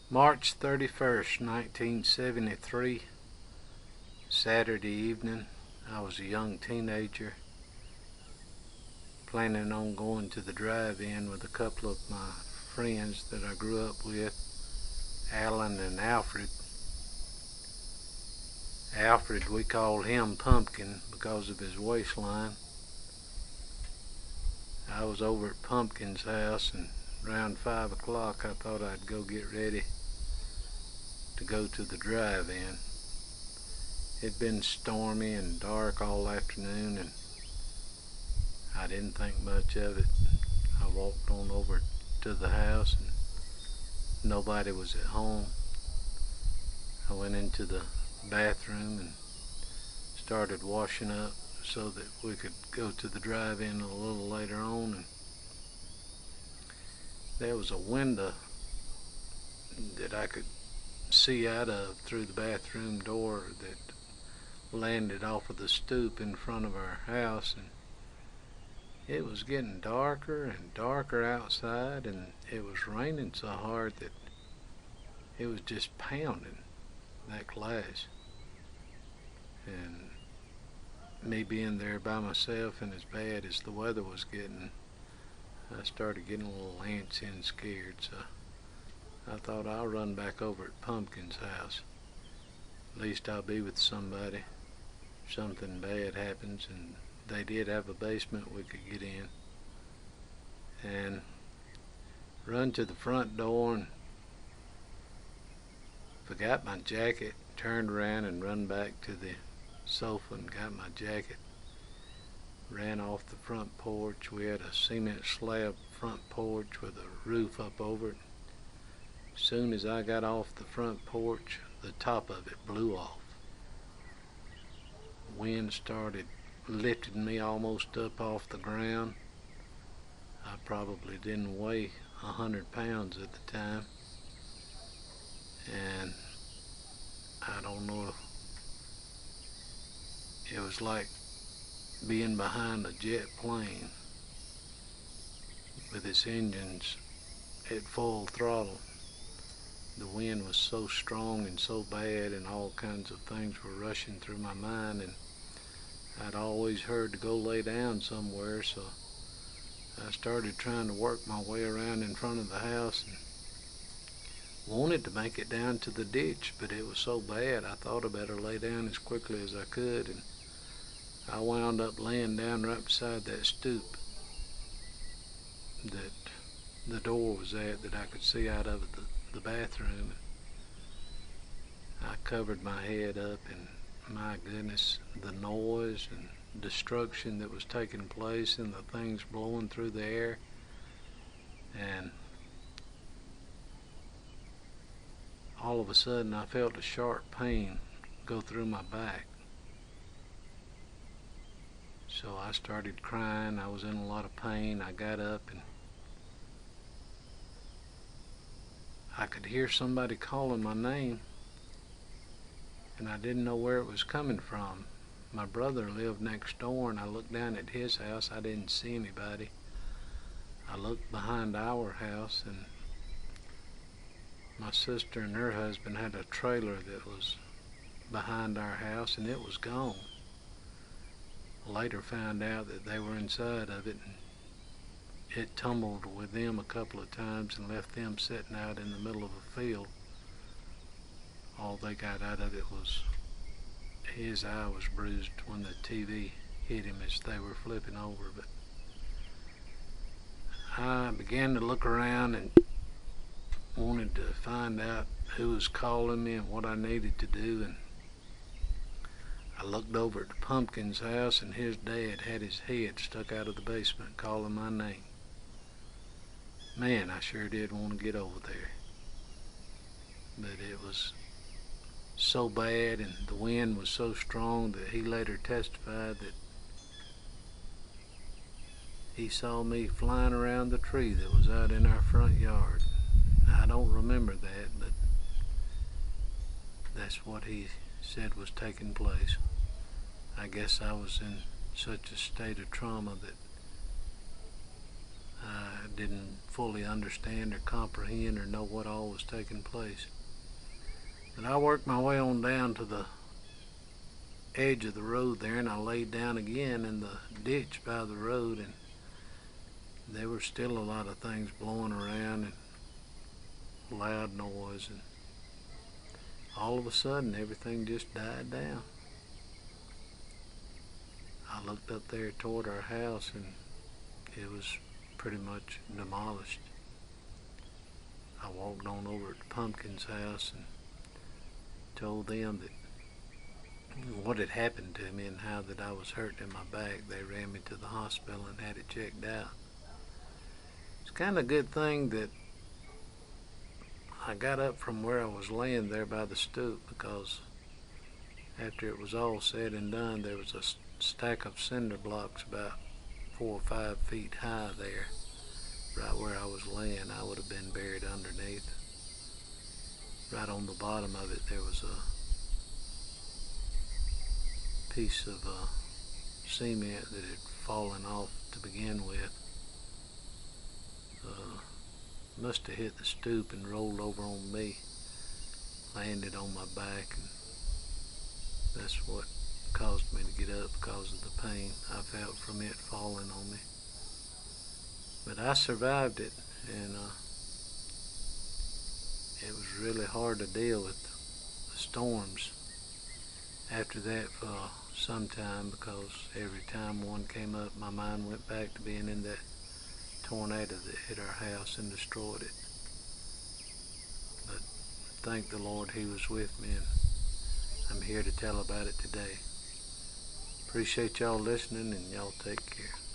March 31st, 1973, Saturday evening. I was a young teenager planning on going to the drive-in with a couple of my friends that I grew up with, Alan and Alfred. Alfred, we called him Pumpkin because of his waistline. I was over at Pumpkin's house, and around 5 o'clock I thought I'd go get ready to go to the drive-in. It'd been stormy and dark all afternoon, and I didn't think much of it. I walked on over to the house, and nobody was at home. I went into the bathroom and started washing up so that we could go to the drive-in a little later on, and there was a window that I could see out of through the bathroom door that landed off of the stoop in front of our house, and it was getting darker and darker outside, and it was raining so hard that it was just pounding that glass. And me being there by myself, and as bad as the weather was getting, I started getting a little antsy and scared, so I thought I'll run back over at Pumpkin's house. At least I'll be with somebody if something bad happens, and they did have a basement we could get in. And run to the front door and forgot my jacket, turned around and run back to the sofa and got my jacket. Ran off the front porch. We had a cement slab front porch with a roof up over it. As soon as I got off the front porch, the top of it blew off. Wind started lifting me almost up off the ground. I probably didn't weigh 100 pounds at the time, and I don't know, it was like being behind a jet plane with its engines at full throttle. The wind was so strong and so bad, and all kinds of things were rushing through my mind, and I'd always heard to go lay down somewhere, so I started trying to work my way around in front of the house and wanted to make it down to the ditch, but it was so bad I thought I better lay down as quickly as I could, and I wound up laying down right beside that stoop that the door was at that I could see out of the bathroom. I covered my head up, and my goodness, the noise and destruction that was taking place and the things blowing through the air. And all of a sudden I felt a sharp pain go through my back. So I started crying. I was in a lot of pain. I got up, and I could hear somebody calling my name, and I didn't know where it was coming from. My brother lived next door, and I looked down at his house. I didn't see anybody. I looked behind our house, and my sister and her husband had a trailer that was behind our house, and it was gone. Later found out that they were inside of it, and it tumbled with them a couple of times and left them sitting out in the middle of a field. All they got out of it was his eye was bruised when the TV hit him as they were flipping over. But I began to look around and wanted to find out who was calling me and what I needed to do, and I looked over at the Pumpkin's house, and his dad had his head stuck out of the basement calling my name. Man, I sure did want to get over there. But it was so bad, and the wind was so strong that he later testified that he saw me flying around the tree that was out in our front yard. I don't remember that, but that's what he said was taking place. I guess I was in such a state of trauma that I didn't fully understand or comprehend or know what all was taking place. But I worked my way on down to the edge of the road there, and I laid down again in the ditch by the road, and there were still a lot of things blowing around and loud noise, and all of a sudden everything just died down. I looked up there toward our house, and it was pretty much demolished. I walked on over to Pumpkin's house and told them that what had happened to me and how that I was hurt in my back. They ran me to the hospital and had it checked out. It's kind of a good thing that I got up from where I was laying there by the stoop, because after it was all said and done, there was a stack of cinder blocks about 4 or 5 feet high there, right where I was laying. I would have been buried underneath. Right on the bottom of it, there was a piece of cement that had fallen off to begin with. Must have hit the stoop and rolled over on me, landed on my back, and that's what caused me to get up, because of the pain I felt from it falling on me. But I survived it, and it was really hard to deal with the storms after that for some time, because every time one came up, my mind went back to being in that tornado that hit our house and destroyed it. But thank the Lord, He was with me, and I'm here to tell about it today. Appreciate y'all listening, and y'all take care.